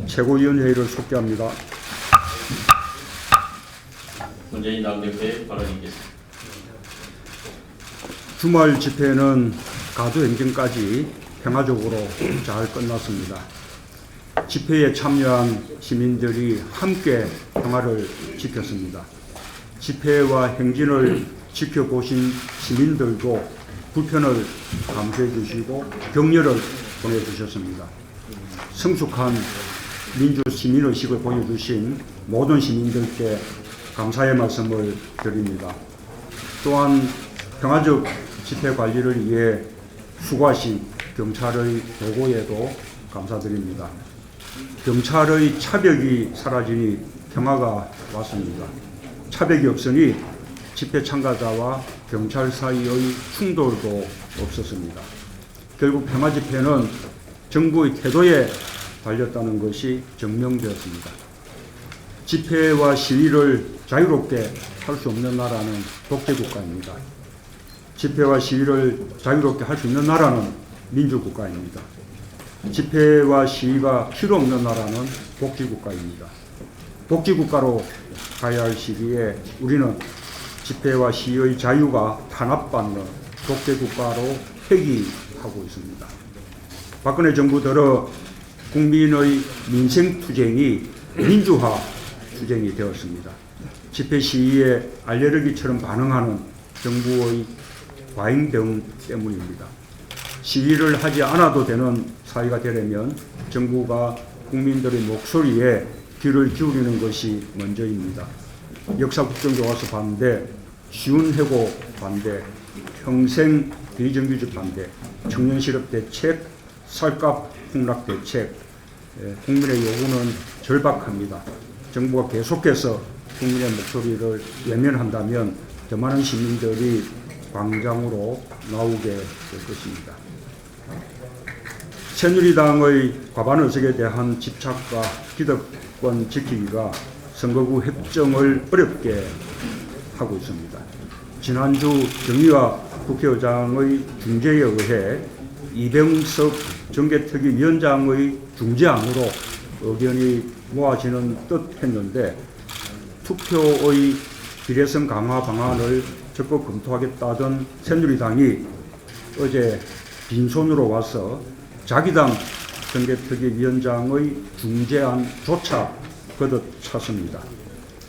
최고위원회의를 속개합니다. 문재인 당대표의 발언이 있겠습니다. 주말 집회는 가두행정까지 평화적으로 잘 끝났습니다. 집회에 참여한 시민들이 함께 평화를 지켰습니다. 집회와 행진을 지켜보신 시민들도 불편을 감수해 주시고 격려를 보내주셨습니다. 성숙한 민주 시민의식을 보여주신 모든 시민들께 감사의 말씀을 드립니다. 또한 평화적 집회 관리를 위해 수고하신 경찰의 도고에도 감사드립니다. 경찰의 차벽이 사라지니 평화가 왔습니다. 차벽이 없으니 집회 참가자와 경찰 사이의 충돌도 없었습니다. 결국 평화 집회는 정부의 태도에 달렸다는 것이 증명되었습니다. 집회와 시위를 자유롭게 할 수 없는 나라는 독재국가입니다. 집회와 시위를 자유롭게 할 수 있는 나라는 민주국가입니다. 집회와 시위가 필요 없는 나라는 복지국가입니다. 복지국가로 가야 할 시기에 우리는 집회와 시위의 자유가 탄압받는 독재국가로 회귀하고 있습니다. 박근혜 정부 들어 국민의 민생투쟁이 민주화 투쟁이 되었습니다. 집회 시위에 알레르기처럼 반응하는 정부의 과잉 대응 때문입니다. 시위를 하지 않아도 되는 사회가 되려면 정부가 국민들의 목소리에 귀를 기울이는 것이 먼저입니다. 역사 국정교과서 반대, 쉬운 해고 반대, 평생 비정규직 반대, 청년 실업 대책, 쌀값 폭락 대책, 국민의 요구는 절박합니다. 정부가 계속해서 국민의 목소리를 외면한다면 더 많은 시민들이 광장으로 나오게 될 것입니다. 새누리당의 과반 의석에 대한 집착과 기득권 지키기가 선거구 협정을 어렵게 하고 있습니다. 지난주 정의화 국회의장의 중재에 의해 이병석 정개특위위원장의 중재안으로 의견이 모아지는 듯 했는데 투표의 비례성 강화 방안을 적극 검토하겠다던 새누리당이 어제 빈손으로 와서 자기 당 정개특위위원장의 중재안조차 거듭찼습니다.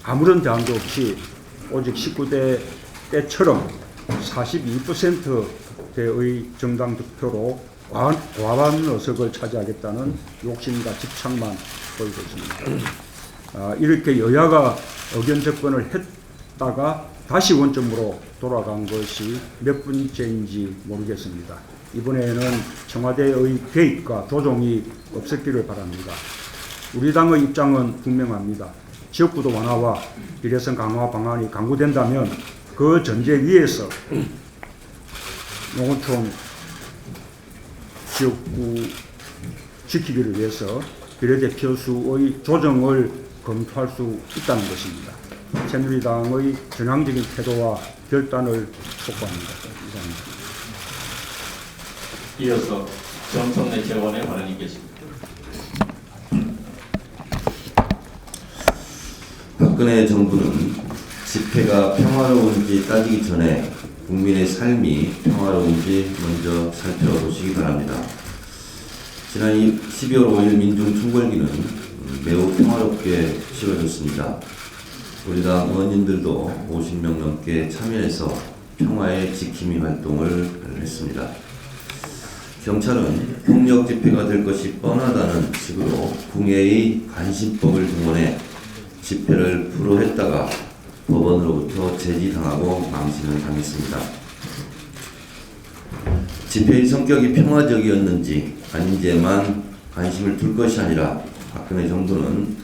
아무런 대안도 없이 오직 19대 때처럼 42%대의 정당 득표로 과반 의석을 차지하겠다는 욕심과 집착만 보이고 있습니다. 이렇게 여야가 의견 접근을 했다가 다시 원점으로 돌아간 것이 몇 번째인지 모르겠습니다. 이번에는 청와대의 개입과 조종이 없었기를 바랍니다. 우리 당의 입장은 분명합니다. 지역구도 완화와 비례성 강화 방안이 강구된다면 그 전제 위에서 농어촌 지역구 지키기를 위해서 비례대표 수의 조정을 검토할 수 있다는 것입니다. 새누리당의 전향적인 태도와 결단을 촉구합니다. 이상입니다. 이어서 정성래 의원의 발언이 있겠습니다. 박근혜 정부는 집회가 평화로운지 따지기 전에 국민의 삶이 평화로운지 먼저 살펴보시기 바랍니다. 지난 12월 5일 민중 총궐기는 매우 평화롭게 치러졌습니다. 우리 당 의원님들도 50명 넘게 참여해서 평화의 지킴이 활동을 했습니다. 경찰은 폭력 집회가 될 것이 뻔하다는 식으로 궁예의 간신법을 동원해 집회를 불허했다가 법원으로부터 제지당하고 망신을 당했습니다. 집회의 성격이 평화적이었는지 아닌지에만 관심을 둘 것이 아니라 박근혜 정부는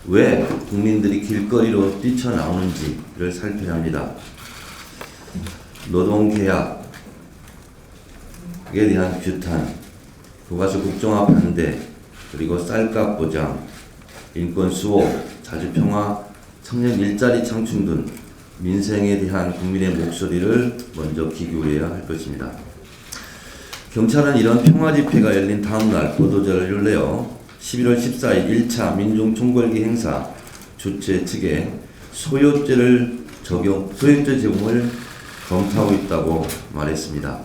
왜 국민들이 길거리로 뛰쳐나오는지를 살펴야 합니다. 노동계약에 대한 규탄, 부가세 국정화 반대, 그리고 쌀값 보장, 인권 수호, 자주평화, 청년 일자리 창출 등 민생에 대한 국민의 목소리를 먼저 귀 기울여야 할 것입니다. 경찰은 이런 평화 집회가 열린 다음날 보도자료를 내어 11월 14일 1차 민중총궐기 행사 주최 측에 소요죄 제공을 검토하고 있다고 말했습니다.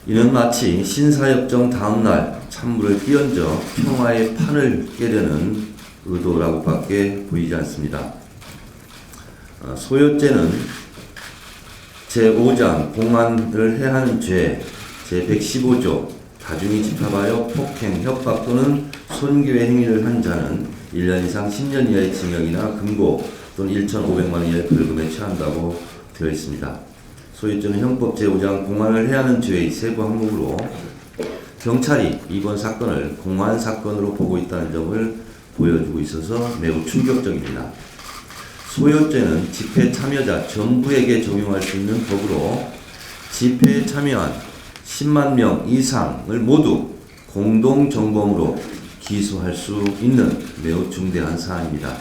이는 마치 신사협정 다음날 찬물을 끼얹어 평화의 판을 깨려는 의도라고밖에 보이지 않습니다. 소요죄는 제5장 공안을 해하는 죄, 제115조 다중이 집합하여 폭행, 협박 또는 손괴의 행위를 한 자는 1년 이상 10년 이하의 징역이나 금고 또는 1,500만 원 이하의 벌금에 처한다고 되어 있습니다. 소유죄는 형법 제5장 공안을 해하는 죄의 세부 항목으로 경찰이 이번 사건을 공안 사건으로 보고 있다는 점을 보여주고 있어서 매우 충격적입니다. 소요죄는 집회 참여자 전부에게 적용할 수 있는 법으로 집회에 참여한 10만 명 이상을 모두 공동정범으로 기소할 수 있는 매우 중대한 사안입니다.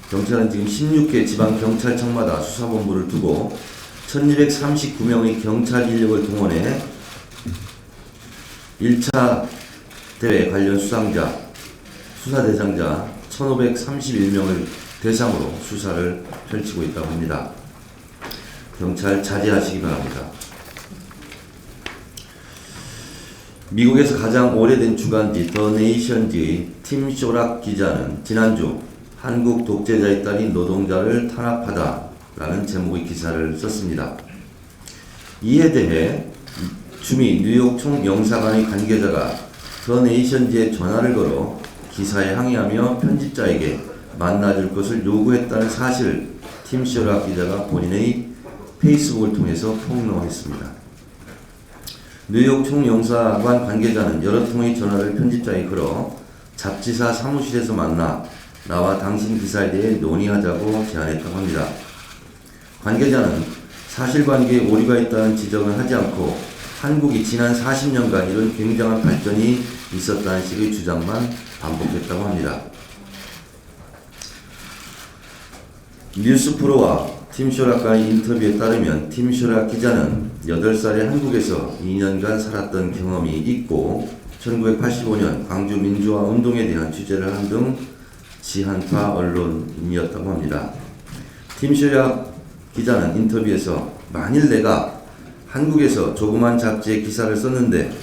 경찰은 지금 16개 지방경찰청마다 수사본부를 두고 1239명의 경찰 인력을 동원해 1차 대회 관련 수사 대상자 1531명을 대상으로 수사를 펼치고 있다고 합니다. 경찰 자제하시기 바랍니다. 미국에서 가장 오래된 주간지 더 네이션즈의 팀 쇼락 기자는 지난주 한국 독재자의 딸인 노동자를 탄압하다라는 제목의 기사를 썼습니다. 이에 대해 주미 뉴욕 총영사관의 관계자가 더 네이션즈에 전화를 걸어 기사에 항의하며 편집자에게 만나줄 것을 요구했다는 사실을 팀 쇼락 기자가 본인의 페이스북을 통해서 폭로했습니다. 뉴욕 총영사관 관계자는 여러 통의 전화를 편집자에 걸어 잡지사 사무실에서 만나 나와 당신 기사에 대해 논의하자고 제안했다고 합니다. 관계자는 사실관계에 오류가 있다는 지적은 하지 않고 한국이 지난 40년간 이런 굉장한 발전이 있었다는 식의 주장만 반복했다고 합니다. 뉴스프로와 팀 쇼락과의 인터뷰에 따르면 팀 쇼락 기자는 8살에 한국에서 2년간 살았던 경험이 있고 1985년 광주 민주화 운동에 대한 취재를 한 등 지한파 언론인이었다고 합니다. 팀 쇼락 기자는 인터뷰에서 만일 내가 한국에서 조그만 잡지에 기사를 썼는데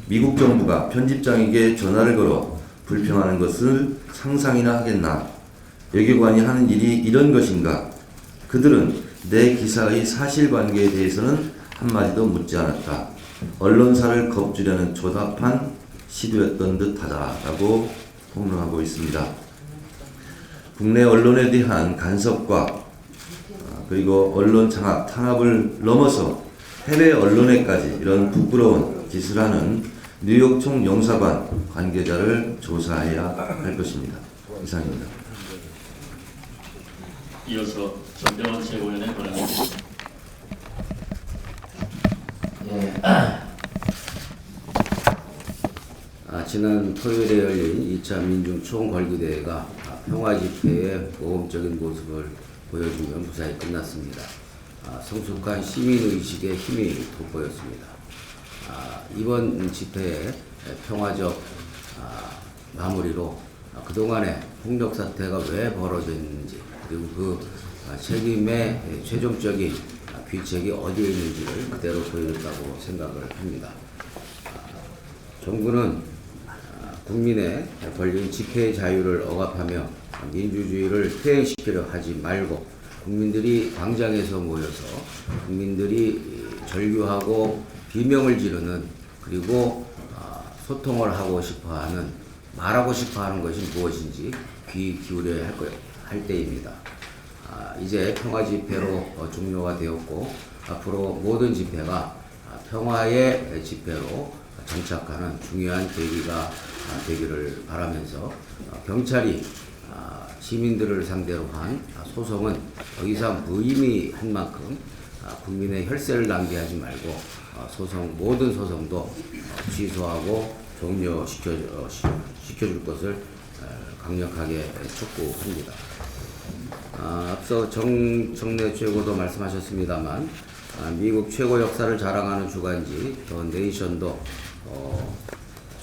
미국 정부가 편집장에게 전화를 걸어 불평하는 것을 상상이나 하겠나? 외교관이 하는 일이 이런 것인가? 그들은 내 기사의 사실관계에 대해서는 한마디도 묻지 않았다. 언론사를 겁주려는 조잡한 시도였던 듯하다라고 폭로하고 있습니다. 국내 언론에 대한 간섭과 그리고 언론 장악, 탄압을 넘어서 해외 언론에까지 이런 부끄러운 짓을 하는 뉴욕 총영사관 관계자를 조사해야 할 것입니다. 이상입니다. 이어서 전병헌 최고위원의 발언입니다. 지난 토요일에 열린 2차 민중총궐기대회가 평화집회의 모범적인 모습을 보여주며 무사히 끝났습니다. 성숙한 시민의식의 힘이 돋보였습니다. 이번 집회의 평화적 마무리로 그동안의 폭력 사태가 왜 벌어졌는지 그리고 그 책임의 최종적인 귀책이 어디에 있는지를 그대로 보여줬다고 생각을 합니다. 정부는 국민의 권리인 집회의 자유를 억압하며 민주주의를 퇴행시키려 하지 말고 국민들이 광장에서 모여서 국민들이 절규하고 비명을 지르는 그리고 소통을 하고 싶어하는 말하고 싶어하는 것이 무엇인지 귀 기울여야 할 때입니다. 이제 평화 집회로 종료가 되었고 앞으로 모든 집회가 평화의 집회로 정착하는 중요한 계기가 되기를 바라면서 경찰이 시민들을 상대로 한 소송은 더 이상 무의미한 만큼 국민의 혈세를 낭비하지 말고 모든 소송도 취소하고 종료시켜줄 것을 강력하게 촉구합니다. 앞서 정청래 최고도 말씀하셨습니다만 미국 최고 역사를 자랑하는 주간지 더 네이션도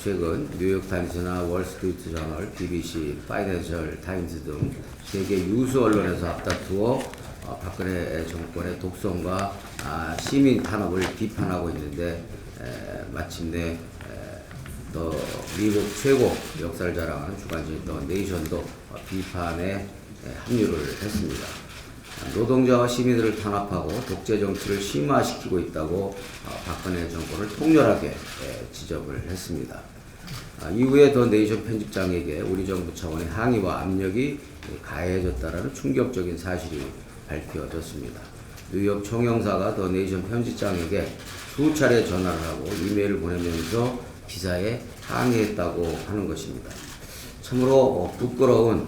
최근 뉴욕타임스나 월스트리트 저널, BBC, 파이낸셜 타임스 등 세계 유수 언론에서 앞다투어 박근혜 정권의 독선과 시민 탄압을 비판하고 있는데 마침내 더 미국 최고 역사를 자랑하는 주간지 더 네이션도 비판에 합류를 했습니다. 노동자와 시민들을 탄압하고 독재 정치를 심화시키고 있다고 박근혜 정권을 통렬하게 지적을 했습니다. 이후에 더 네이션 편집장에게 우리 정부 차원의 항의와 압력이 가해졌다라는 충격적인 사실이 밝혀졌습니다. 뉴욕 총영사가 더 네이션 편집장에게 수차례 전화를 하고 이메일을 보내면서 기사에 항의했다고 하는 것입니다. 참으로 부끄러운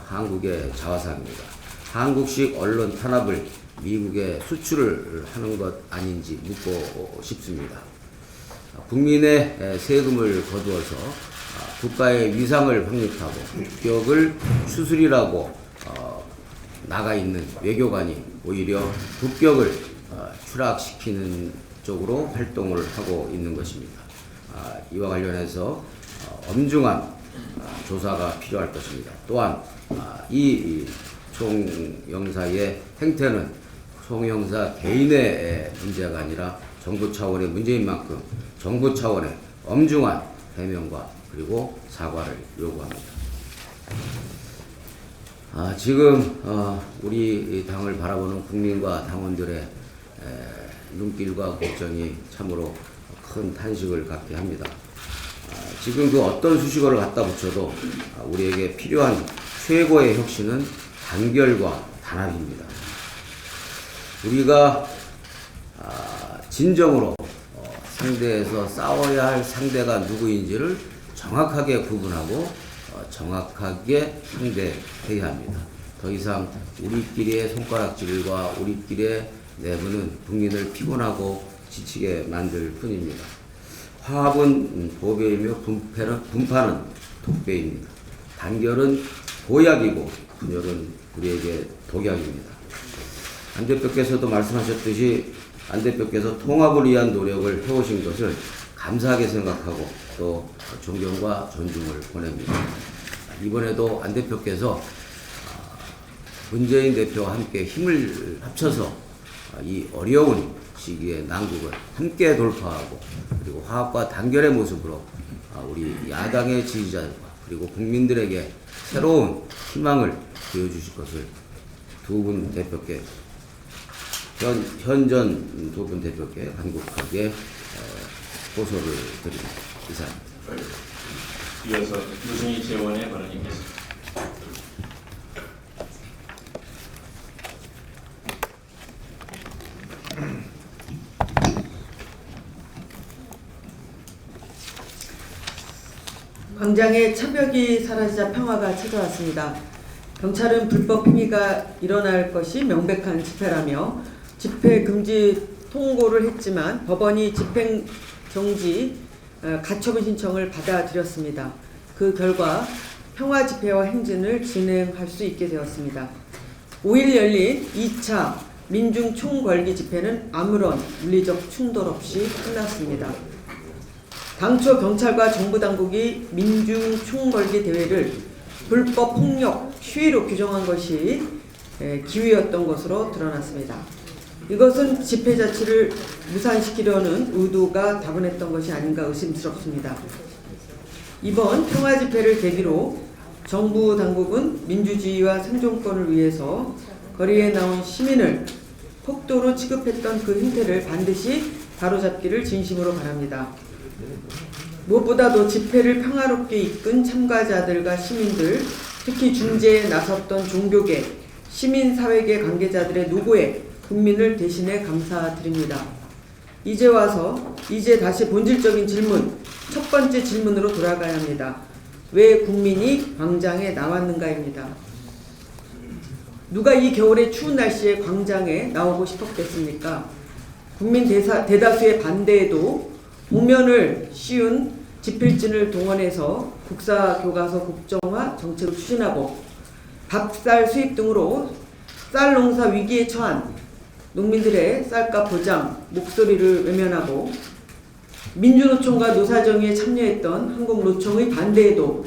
한국의 자화상입니다. 한국식 언론 탄압을 미국에 수출을 하는 것 아닌지 묻고 싶습니다. 국민의 세금을 거두어서 국가의 위상을 확립하고 국격을 추스리라고 나가 있는 외교관이 오히려 국격을 추락시키는 쪽으로 활동을 하고 있는 것입니다. 이와 관련해서 엄중한 조사가 필요할 것입니다. 또한 이 총영사의 행태는 총영사 개인의 문제가 아니라 정부 차원의 문제인 만큼 정부 차원의 엄중한 해명과 그리고 사과를 요구합니다. 지금 우리 당을 바라보는 국민과 당원들의 눈길과 걱정이 참으로 큰 탄식을 갖게 합니다. 지금 그 어떤 수식어를 갖다 붙여도 우리에게 필요한 최고의 혁신은 단결과 단합입니다. 우리가 진정으로 상대에서 싸워야 할 상대가 누구인지를 정확하게 구분하고 정확하게 상대해야 합니다. 더 이상 우리끼리의 손가락질과 우리끼리의 내부는 국민을 피곤하고 지치게 만들 뿐입니다. 화합은 보배이며 분파는 독배입니다. 단결은 보약이고 분열은 우리에게 독약입니다. 안 대표께서도 말씀하셨듯이 안 대표께서 통합을 위한 노력을 해오신 것을 감사하게 생각하고 또 존경과 존중을 보냅니다. 이번에도 안 대표께서 문재인 대표와 함께 힘을 합쳐서 이 어려운 시기의 난국을 함께 돌파하고 그리고 화합과 단결의 모습으로 우리 야당의 지지자들과 그리고 국민들에게 새로운 희망을 보여주실 것을 두 분 대표께 현전 두 분 대표께 간곡하게 호소를 드립니다. 이상입니다. 이어서 유승희 재원의 발언이 있겠습니다. 광장에 차벽이 사라지자 평화가 찾아왔습니다. 경찰은 불법 행위가 일어날 것이 명백한 집회라며 집회 금지 통고를 했지만 법원이 집행 정지 가처분 신청을 받아들였습니다. 그 결과 평화 집회와 행진을 진행할 수 있게 되었습니다. 5일 열린 2차 민중 총궐기 집회는 아무런 물리적 충돌 없이 끝났습니다. 당초 경찰과 정부 당국이 민중 총궐기 대회를 불법 폭력 시위로 규정한 것이 기회였던 것으로 드러났습니다. 이것은 집회 자체를 무산시키려는 의도가 다분했던 것이 아닌가 의심스럽습니다. 이번 평화 집회를 계기로 정부 당국은 민주주의와 생존권을 위해서 거리에 나온 시민을 폭도로 취급했던 그 행태를 반드시 바로잡기를 진심으로 바랍니다. 무엇보다도 집회를 평화롭게 이끈 참가자들과 시민들, 특히 중재에 나섰던 종교계, 시민사회계 관계자들의 노고에 국민을 대신해 감사드립니다. 이제 다시 본질적인 질문, 첫 번째 질문으로 돌아가야 합니다. 왜 국민이 광장에 나왔는가입니다. 누가 이 겨울의 추운 날씨에 광장에 나오고 싶었겠습니까? 국민 대다수의 반대에도 복면을 씌운 지필진을 동원해서 국사교과서 국정화 정책을 추진하고 밥쌀 수입 등으로 쌀 농사 위기에 처한 농민들의 쌀값 보장 목소리를 외면하고 민주노총과 노사정의에 참여했던 한국노총의 반대에도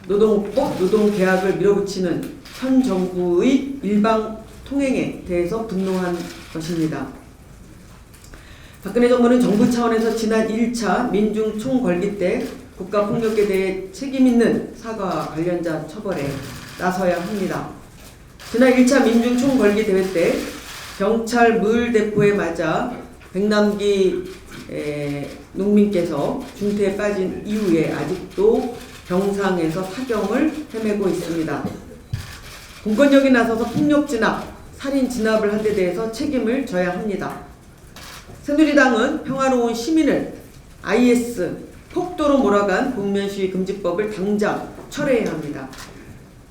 노동법, 노동계약을 밀어붙이는 현 정부의 일방 통행에 대해서 분노한 것입니다. 박근혜 정부는 정부 차원에서 지난 1차 민중 총궐기 때 국가폭력에 대해 책임있는 사과와 관련자 처벌에 나서야 합니다. 지난 1차 민중 총궐기 대회 때 경찰 무을대포에 맞아 백남기 농민께서 중태에 빠진 이후에 아직도 병상에서 사경을 헤매고 있습니다. 공권력이 나서서 폭력 진압, 살인 진압을 한 데 대해서 책임을 져야 합니다. 새누리당은 평화로운 시민을 IS 폭도로 몰아간 국면시위 금지법을 당장 철회해야 합니다.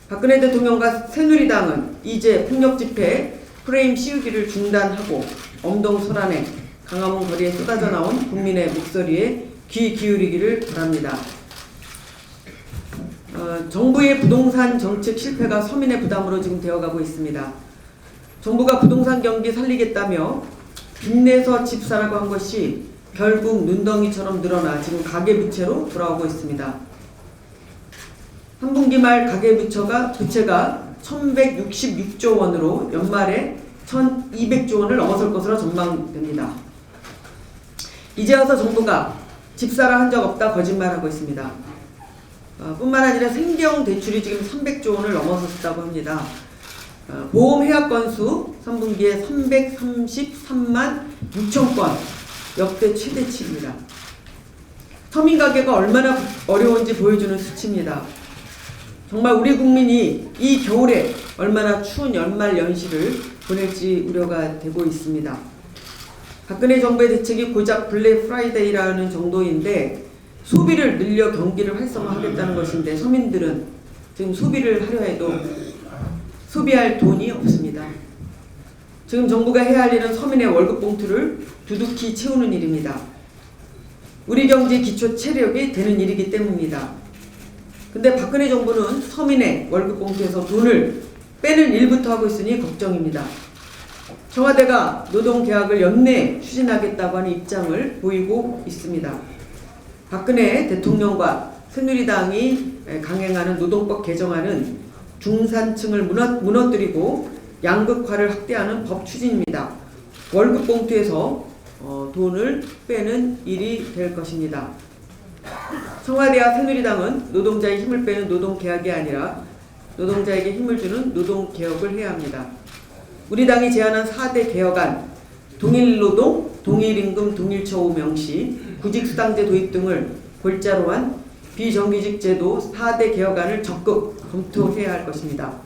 박근혜 대통령과 새누리당은 이제 폭력 집회 프레임 씌우기를 중단하고 엄동설안에 강화문 거리에 쏟아져 나온 국민의 목소리에 귀 기울이기를 바랍니다. 정부의 부동산 정책 실패가 서민의 부담으로 지금 되어가고 있습니다. 정부가 부동산 경기 살리겠다며 빚내서 집 사라고 한 것이 결국 눈덩이처럼 늘어나 지금 가계부채로 돌아오고 있습니다. 한 분기 말 가계부채가 1166조 원으로 연말에 1200조 원을 넘어설 것으로 전망됩니다. 이제 와서 정부가 집 사라 한 적 없다 거짓말하고 있습니다. 뿐만 아니라 생계형 대출이 지금 300조 원을 넘어섰다고 합니다. 보험 해약 건수 3분기에 333만 6천 건, 역대 최대치입니다. 서민 가게가 얼마나 어려운지 보여주는 수치입니다. 정말 우리 국민이 이 겨울에 얼마나 추운 연말 연시를 보낼지 우려가 되고 있습니다. 박근혜 정부의 대책이 고작 블랙 프라이데이라는 정도인데 소비를 늘려 경기를 활성화하겠다는 것인데 서민들은 지금 소비를 하려 해도 소비할 돈이 없습니다. 지금 정부가 해야 할 일은 서민의 월급 봉투를 두둑히 채우는 일입니다. 우리 경제 기초 체력이 되는 일이기 때문입니다. 근데 박근혜 정부는 서민의 월급 봉투에서 돈을 빼는 일부터 하고 있으니 걱정입니다. 청와대가 노동계약을 연내 추진하겠다고 하는 입장을 보이고 있습니다. 박근혜 대통령과 새누리당이 강행하는 노동법 개정안은 중산층을 무너뜨리고 양극화를 확대하는 법 추진입니다. 월급 봉투에서 돈을 빼는 일이 될 것입니다. 청와대와 새누리당은 노동자의 힘을 빼는 노동계약이 아니라 노동자에게 힘을 주는 노동개혁을 해야 합니다. 우리 당이 제안한 4대 개혁안, 동일노동, 동일임금, 동일처우 명시, 구직수당제 도입 등을 골자로 한 비정규직 제도 4대 개혁안을 적극 검토해야 할 것입니다.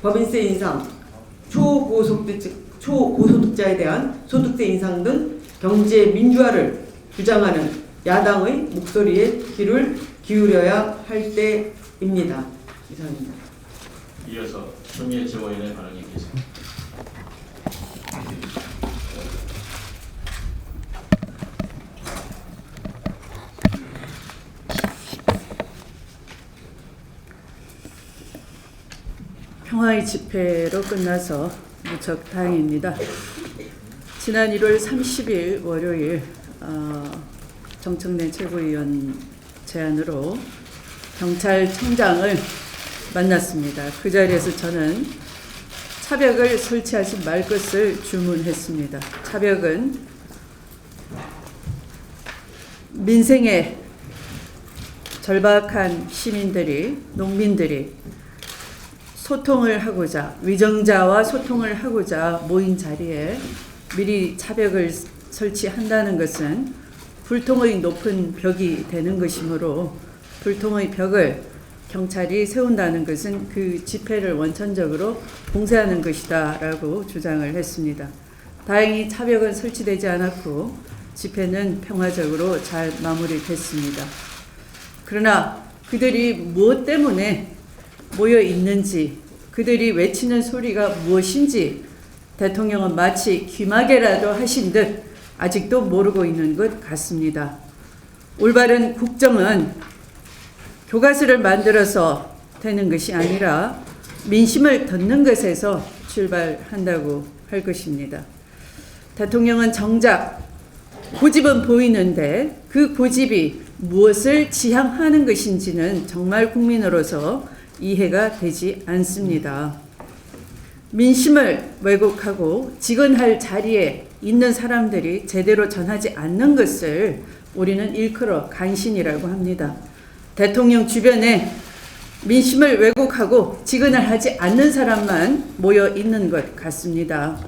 법인세 인상, 초고소득자에 대한 소득세 인상 등 경제 민주화를 주장하는 야당의 목소리에 귀를 기울여야 할 때입니다. 이상입니다. 이어서 추미애 최고위원의 발언이 있겠습니다. 평화의 집회로 끝나서 무척 다행입니다. 지난 1월 30일 월요일 정청래 최고위원 제안으로 경찰청장을 만났습니다. 그 자리에서 저는 차벽을 설치하지 말 것을 주문했습니다. 차벽은 민생에 절박한 시민들이, 농민들이 소통을 하고자, 위정자와 소통을 하고자 모인 자리에 미리 차벽을 설치한다는 것은 불통의 높은 벽이 되는 것이므로 불통의 벽을 경찰이 세운다는 것은 그 집회를 원천적으로 봉쇄하는 것이다 라고 주장을 했습니다. 다행히 차벽은 설치되지 않았고 집회는 평화적으로 잘 마무리됐습니다. 그러나 그들이 무엇 때문에 모여 있는지, 그들이 외치는 소리가 무엇인지 대통령은 마치 귀마개라도 하신 듯 아직도 모르고 있는 것 같습니다. 올바른 국정은 교과서를 만들어서 되는 것이 아니라 민심을 듣는 것에서 출발한다고 할 것입니다. 대통령은 정작 고집은 보이는데 그 고집이 무엇을 지향하는 것인지는 정말 국민으로서 이해가 되지 않습니다. 민심을 왜곡하고 직언할 자리에 있는 사람들이 제대로 전하지 않는 것을 우리는 일컬어 간신이라고 합니다. 대통령 주변에 민심을 왜곡하고 직언을 하지 않는 사람만 모여 있는 것 같습니다.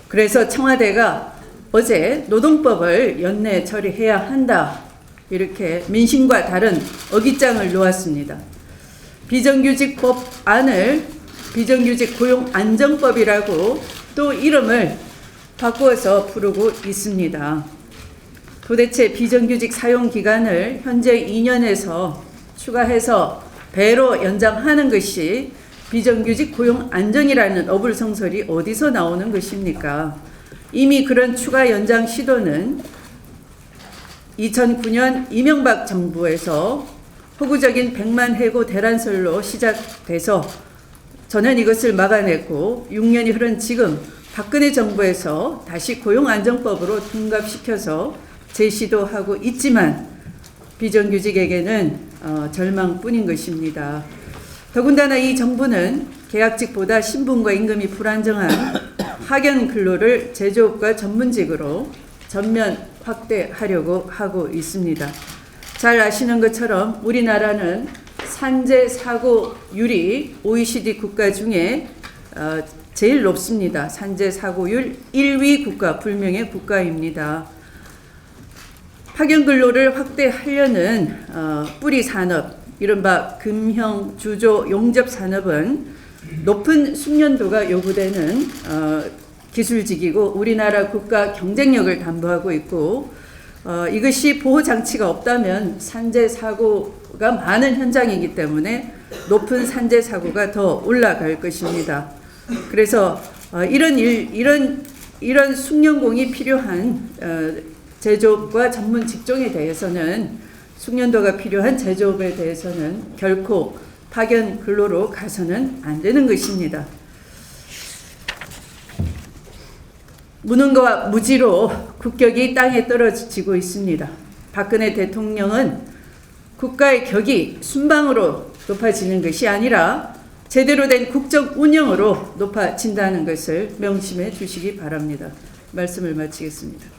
그래서 청와대가 어제 노동법을 연내 처리해야 한다, 이렇게 민심과 다른 어깃장을 놓았습니다. 비정규직 법안을 비정규직 고용안정법이라고 또 이름을 바꾸어서 부르고 있습니다. 도대체 비정규직 사용기간을 현재 2년에서 추가해서 배로 연장하는 것이 비정규직 고용안정이라는 어불성설이 어디서 나오는 것입니까? 이미 그런 추가 연장 시도는 2009년 이명박 정부에서 허구적인 100만 해고 대란설로 시작돼서 저는 이것을 막아냈고 6년이 흐른 지금 박근혜 정부에서 다시 고용안정법으로 둔갑시켜서 재시도하고 있지만 비정규직에게는 절망뿐인 것입니다. 더군다나 이 정부는 계약직보다 신분과 임금이 불안정한 하견 근로를 제조업과 전문직으로 전면 확대하려고 하고 있습니다. 잘 아시는 것처럼 우리나라는 산재 사고율이 OECD 국가 중에 제일 높습니다. 산재 사고율 1위 국가, 불명예 국가입니다. 파견 근로를 확대하려는 뿌리 산업, 이른바 금형, 주조, 용접 산업은 높은 숙련도가 요구되는 기술직이고 우리나라 국가 경쟁력을 담보하고 있고 이것이 보호장치가 없다면 산재 사고가 많은 현장이기 때문에 높은 산재 사고가 더 올라갈 것입니다. 그래서 이런 숙련공이 필요한 제조업과 전문 직종에 대해서는 숙련도가 필요한 제조업에 대해서는 결코 파견 근로로 가서는 안 되는 것입니다. 무능과 무지로 국격이 땅에 떨어지고 있습니다. 박근혜 대통령은 국가의 격이 순방으로 높아지는 것이 아니라 제대로 된 국정 운영으로 높아진다는 것을 명심해 주시기 바랍니다. 말씀을 마치겠습니다.